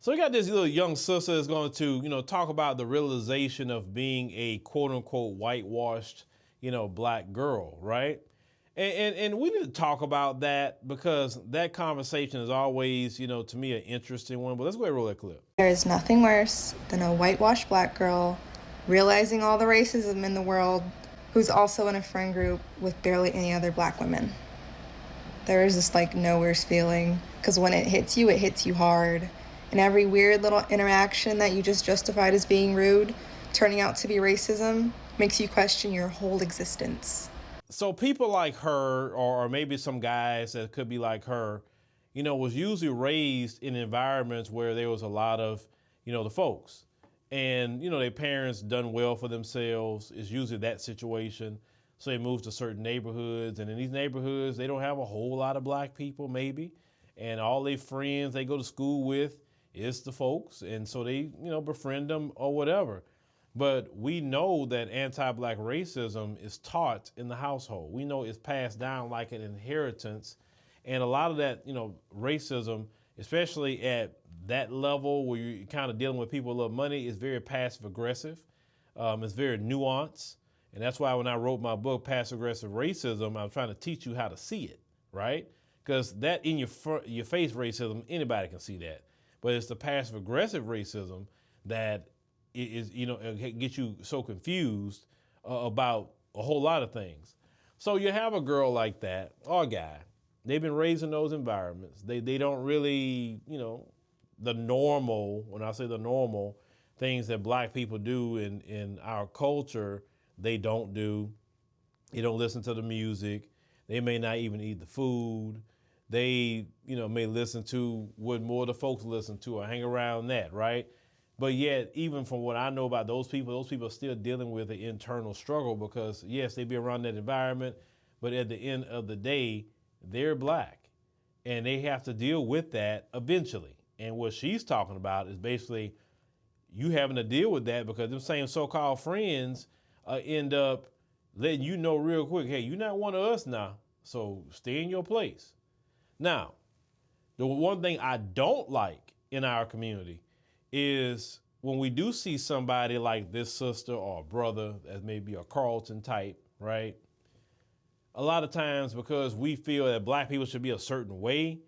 So we got this little young sister that's going to, talk about the realization of being a quote unquote whitewashed, black girl, right? And we need to talk about that because that conversation is always, to me, an interesting one. But let's go ahead and roll that clip. There is nothing worse than a whitewashed black girl realizing all the racism in the world who's also in a friend group with barely any other black women. There is this no worse feeling because when it hits you hard. And every weird little interaction that you just justified as being rude, turning out to be racism, makes you question your whole existence. So people like her, or maybe some guys that could be like her, was usually raised in environments where there was a lot of, the folks. And, their parents done well for themselves. It's usually that situation. So they move to certain neighborhoods. And in these neighborhoods, they don't have a whole lot of black people, maybe. And all their friends they go to school with is the folks. And so they, befriend them or whatever. But we know that anti-black racism is taught in the household. We know it's passed down like an inheritance. And a lot of that, racism, especially at that level where you're kind of dealing with people with a little money, is very passive aggressive. It's very nuanced. And that's why when I wrote my book, Passive Aggressive Racism, I'm trying to teach you how to see it, right? Because that in your face racism, anybody can see that. But it's the passive aggressive racism that is, gets you so confused about a whole lot of things. So you have a girl like that, or a guy, they've been raised in those environments. They don't really, the normal, when I say the normal, things that black people do in our culture, they don't do. They don't listen to the music. They may not even eat the food. They, may listen to what more the folks listen to or hang around that, right? But yet, even from what I know about those people are still dealing with an internal struggle because, yes, they be around that environment, but at the end of the day, they're black. And they have to deal with that eventually. And what she's talking about is basically you having to deal with that because them same so-called friends end up letting you know real quick, hey, you're not one of us now, so stay in your place. Now, the one thing I don't like in our community is when we do see somebody like this sister or a brother as maybe a Carlton type, right? A lot of times because we feel that black people should be a certain way,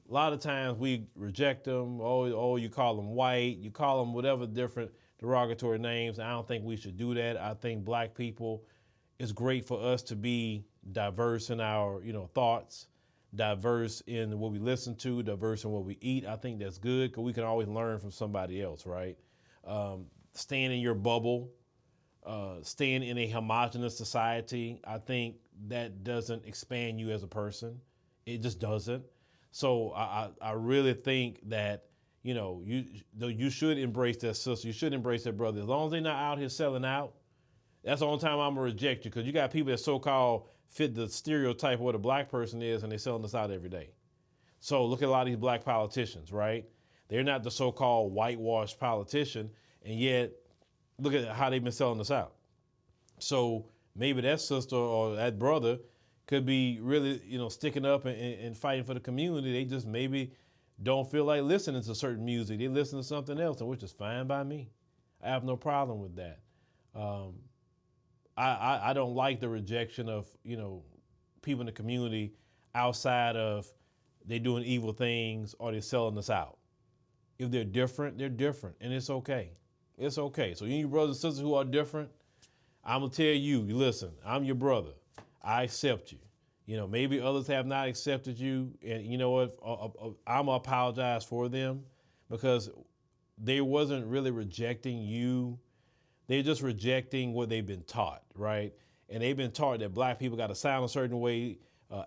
a lot of times we reject them. Oh, you call them white, you call them whatever different derogatory names. I don't think we should do that. I think black people, it's great for us to be diverse in our, thoughts, diverse in what we listen to, diverse in what we eat. I think that's good because we can always learn from somebody else, right? Staying in your bubble, staying in a homogenous society, I think that doesn't expand you as a person. It just doesn't. So I really think that, you should embrace that sister. You should embrace that brother. As long as they're not out here selling out, that's the only time I'm gonna reject you because you got people that so-called fit the stereotype of what a black person is and they're selling this out every day. So look at a lot of these black politicians, right? They're not the so-called whitewashed politician, and yet look at how they've been selling this out. So maybe that sister or that brother could be really, sticking up and fighting for the community. They just maybe don't feel like listening to certain music. They listen to something else, which is fine by me. I have no problem with that. I don't like the rejection of, people in the community outside of they doing evil things or they're selling us out. If they're different, and it's okay. It's okay. So you and your brothers and sisters who are different, I'm gonna tell you, listen, I'm your brother. I accept you. Maybe others have not accepted you, and you know what? I'm gonna apologize for them because they wasn't really rejecting you. They're just rejecting what they've been taught, right? And they've been taught that black people got to sound a certain way,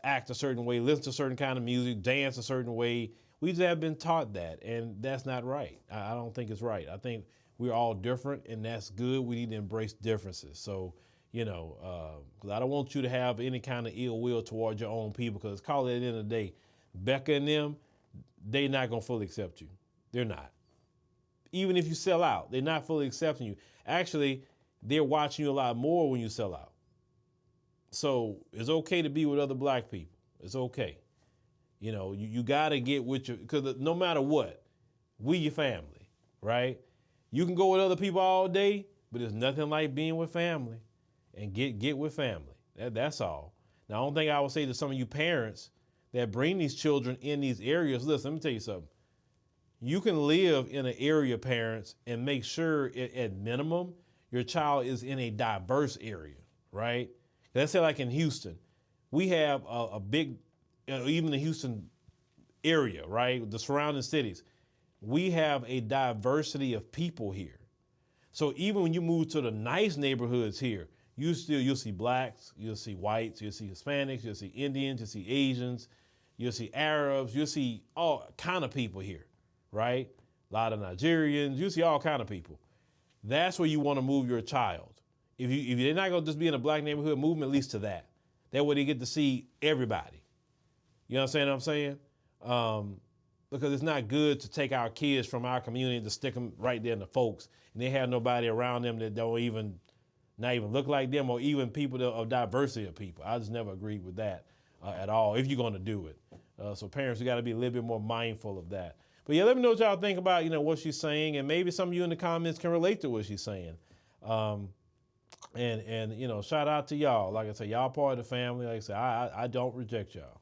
act a certain way, listen to a certain kind of music, dance a certain way. We just have been taught that, and that's not right. I don't think it's right. I think we're all different, and that's good. We need to embrace differences. So, because I don't want you to have any kind of ill will towards your own people, because call it at the end of the day, Becca and them, they're not going to fully accept you. They're not. Even if you sell out, they're not fully accepting you. Actually, they're watching you a lot more when you sell out. So it's okay to be with other black people. It's okay. You got to get with your, because no matter what, We your family, right? You can go with other people all day, but there's nothing like being with family, and get with family. That's all. Now, the only thing I would say to some of you parents that bring these children in these areas, listen, let me tell you something. You can live in an area, parents, and make sure at minimum your child is in a diverse area, right? Let's say like in Houston, we have a big, even the Houston area, right? The surrounding cities, we have a diversity of people here. So even when you move to the nice neighborhoods here, you'll see blacks, you'll see whites, you'll see Hispanics, you'll see Indians, you'll see Asians, you'll see Arabs, you'll see all kind of people here, right? A lot of Nigerians, you'll see all kind of people. That's where you want to move your child. If they're not gonna just be in a black neighborhood, move them at least to that. That way they get to see everybody. You understand what I'm saying? Because it's not good to take our kids from our community and to stick them right there in the folks, and they have nobody around them that don't not even look like them, or even people of diversity of people. I just never agreed with that at all, if you're gonna do it. So parents, you gotta be a little bit more mindful of that. But yeah, let me know what y'all think about, what she's saying, and maybe some of you in the comments can relate to what she's saying. And shout out to y'all. Like I said, y'all part of the family. Like I said, I don't reject y'all.